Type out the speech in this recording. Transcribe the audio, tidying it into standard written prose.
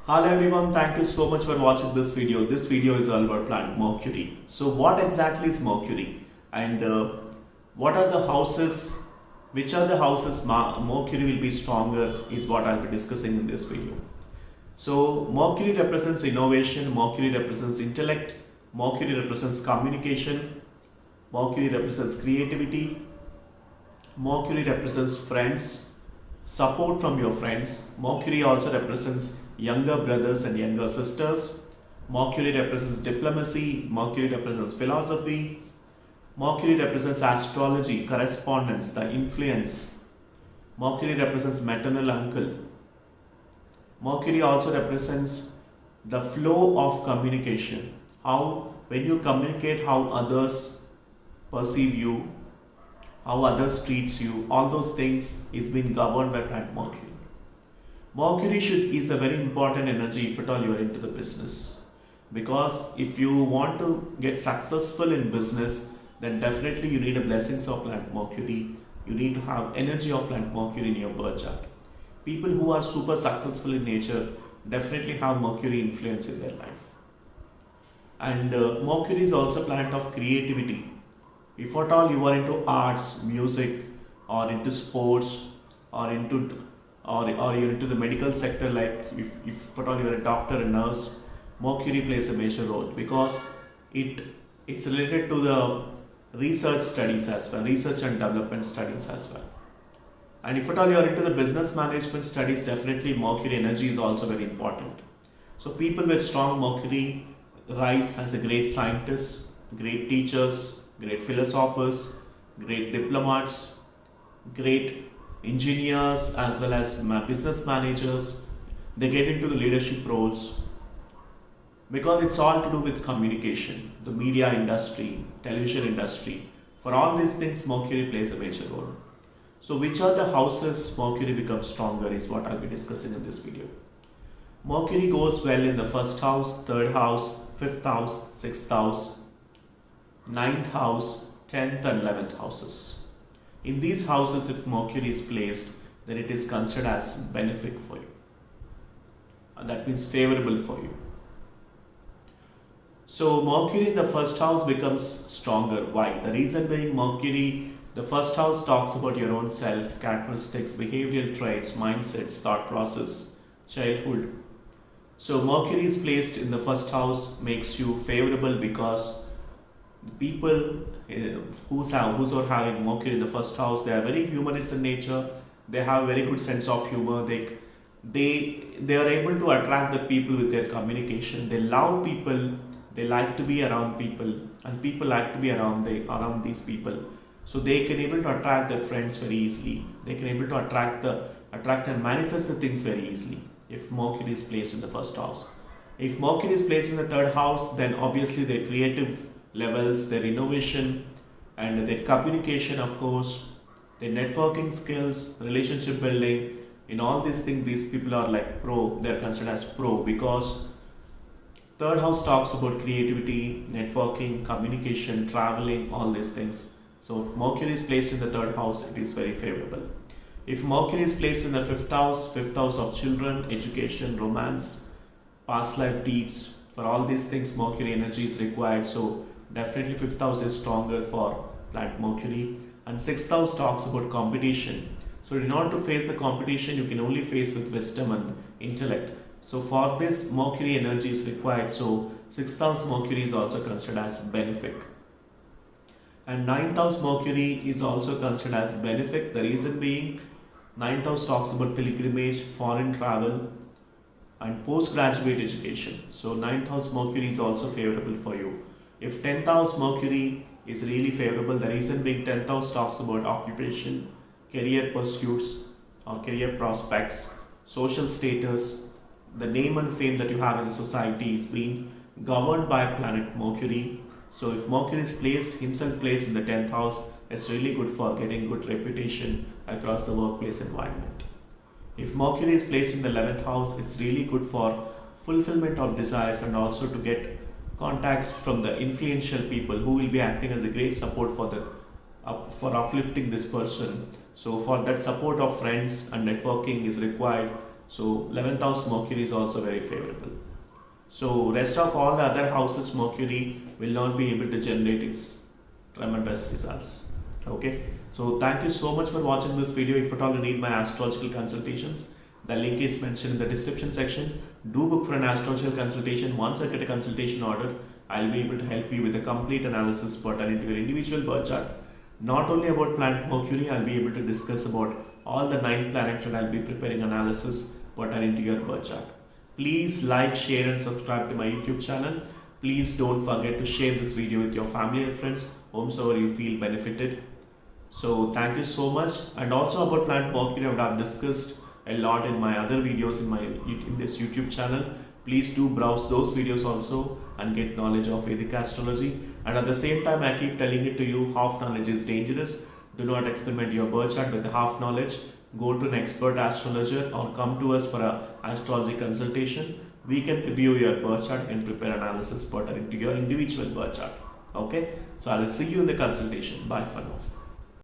Hello everyone, thank you so much for watching this video. This video is all about planet Mercury. So what exactly is Mercury? And what are the houses, which are the houses Mercury will be stronger is what I'll be discussing in this video. So Mercury represents innovation, Mercury represents intellect, Mercury represents communication, Mercury represents creativity, Mercury represents friends, support from your friends. Mercury also represents younger brothers and younger sisters. Mercury represents diplomacy, Mercury represents philosophy, Mercury represents astrology, correspondence, the influence. Mercury represents maternal uncle. Mercury also represents the flow of communication. How, when you communicate, how others perceive you, how others treats you, all those things is being governed by planet Mercury. Mercury is a very important energy if at all you are into the business. Because if you want to get successful in business, then definitely you need a blessings of planet Mercury. You need to have energy of planet Mercury in your birth chart. People who are super successful in nature definitely have Mercury influence in their life. And Mercury is also planet of creativity. If at all you are into arts, music, or into sports, or you're into the medical sector, like if at all you're a doctor, a nurse, Mercury plays a major role because it's related to the research studies as well, research and development studies as well. And if at all you're into the business management studies, definitely Mercury energy is also very important. So people with strong Mercury rise as a great scientists, great teachers, great philosophers, great diplomats, great engineers, as well as business managers. They get into the leadership roles because it's all to do with communication, the media industry, television industry. For all these things, Mercury plays a major role. So which are the houses Mercury becomes stronger is what I'll be discussing in this video. Mercury goes well in the first house, third house, fifth house, sixth house, ninth house, 10th and 11th houses. In these houses, if Mercury is placed, then it is considered as benefic for you. And that means favorable for you. So Mercury in the first house becomes stronger. Why? The reason being Mercury, the first house talks about your own self, characteristics, behavioral traits, mindsets, thought process, childhood. So Mercury is placed in the first house makes you favorable because the people who are having Mercury in the first house, they are very humorous in nature. They have a very good sense of humor. They are able to attract the people with their communication. They love people. They like to be around people, and people like to be around these people. So they can able to attract their friends very easily. They can able to attract and manifest the things very easily if Mercury is placed in the first house. If Mercury is placed in the third house, then obviously their creative levels, their innovation and their communication, of course, their networking skills, relationship building, in all these things, these people are like pro. They are considered as pro because third house talks about creativity, networking, communication, traveling, all these things. So if Mercury is placed in the third house, it is very favorable. If Mercury is placed in the fifth house of children, education, romance, past life deeds, for all these things Mercury energy is required. So definitely fifth house is stronger for planet Mercury. And sixth house talks about competition. So in order to face the competition, you can only face with wisdom and intellect. So for this, Mercury energy is required. So sixth house Mercury is also considered as benefic. And ninth house Mercury is also considered as benefic. The reason being, ninth house talks about pilgrimage, foreign travel, and postgraduate education. So ninth house Mercury is also favorable for you. If 10th house Mercury is really favorable, the reason being 10th house talks about occupation, career pursuits or career prospects, social status, the name and fame that you have in society is being governed by planet Mercury. So if Mercury is himself placed in the 10th house, it's really good for getting good reputation across the workplace environment. If Mercury is placed in the 11th house, it's really good for fulfillment of desires and also to get contacts from the influential people who will be acting as a great support for uplifting this person. So for that support of friends and networking is required. So 11th house Mercury is also very favorable. So rest of all the other houses Mercury will not be able to generate its tremendous results. Okay. So thank you so much for watching this video. If at all you need my astrological consultations, the link is mentioned in the description section. Do book for an astrological consultation. Once I get a consultation order, I'll be able to help you with a complete analysis pertaining to your individual birth chart. Not only about planet Mercury, I'll be able to discuss about all the 9 planets, and I'll be preparing analysis pertaining to your birth chart. Please like, share and subscribe to my YouTube channel. Please don't forget to share this video with your family and friends, whomsoever you feel benefited. So thank you so much. And also about planet Mercury, I have discussed a lot in my other videos in this YouTube channel. Please do browse those videos also and get knowledge of Vedic astrology. And at the same time, I keep telling it to you, half knowledge is dangerous. Do not experiment your birth chart with the half knowledge. Go to an expert astrologer or come to us for an astrology consultation. We can review your birth chart and prepare analysis pertaining to your individual birth chart. Okay, so I will see you in the consultation. Bye for now.